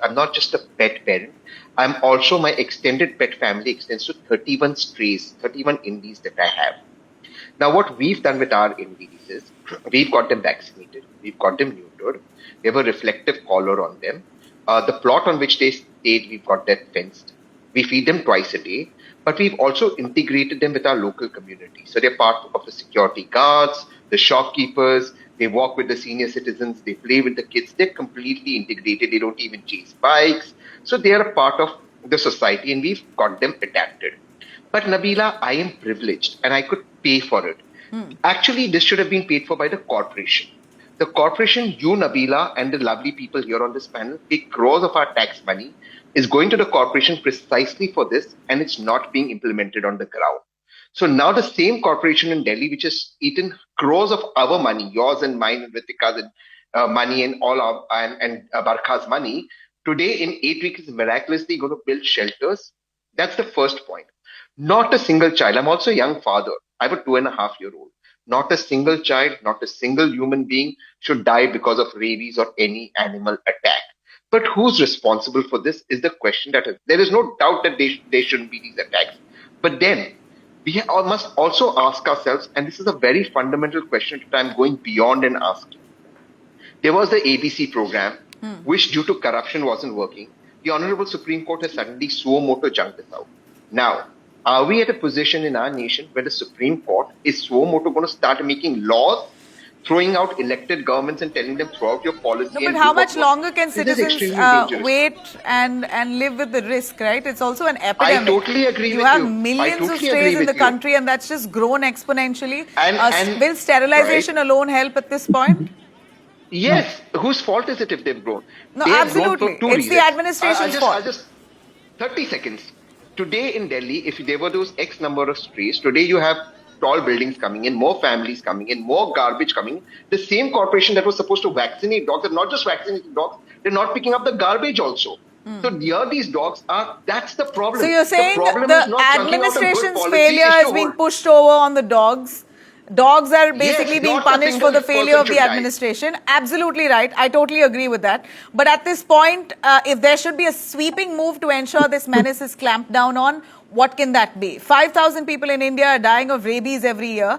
I'm not just a pet parent. I'm also, my extended pet family extends to 31 strays, 31 indies that I have. Now, what we've done with our indies is we've got them vaccinated, we've got them neutered, we have a reflective collar on them. The plot on which they stayed, we've got that fenced. We feed them twice a day, but we've also integrated them with our local community. So they're part of the security guards, the shopkeepers, they walk with the senior citizens, they play with the kids, they're completely integrated, they don't even chase bikes. So they are a part of the society and we've got them adapted. But Nabila, I am privileged and I could pay for it. Actually, this should have been paid for by the corporation. The corporation, you, Nabila, and the lovely people here on this panel pay crores of our tax money, is going to the corporation precisely for this, and it's not being implemented on the ground. So now the same corporation in Delhi, which has eaten crores of our money, yours and mine, and Ritika's and money, and all our and Barkha's money, today in 8 weeks is miraculously going to build shelters. That's the first point. Not a single child. I'm also a young father. I have a 2.5-year-old. Not a single child, not a single human being should die because of rabies or any animal attack. But who's responsible for this is the question that is. There is no doubt that there shouldn't be these attacks. But then we must also ask ourselves, and this is a very fundamental question that I'm going beyond and asking. There was the ABC program, which due to corruption wasn't working. The Honorable Supreme Court has suddenly suo moto junked this out. Now, are we at a position in our nation where the Supreme Court is suo moto going to start making laws, throwing out elected governments and telling them throw out your policy? No, but how much longer can citizens wait and live with the risk, right? It's also an epidemic. I totally agree with you. You have millions of strays in the country and that's just grown exponentially. Will sterilization alone help at this point? Yes. Whose fault is it if they've grown? No, absolutely. It's the administration's fault. 30 seconds. Today in Delhi, if there were those X number of strays, today you have tall buildings coming in, more families coming in, more garbage coming in. The same corporation that was supposed to vaccinate dogs, and not just vaccinating dogs, they're not picking up the garbage also. So here these dogs are, that's the problem. So you're saying the administration's failure is being pushed over on the dogs. Dogs are basically being punished for the failure of the administration. Absolutely right. I totally agree with that. But at this point, if there should be a sweeping move to ensure this menace is clamped down on, what can that be? 5,000 people in India are dying of rabies every year.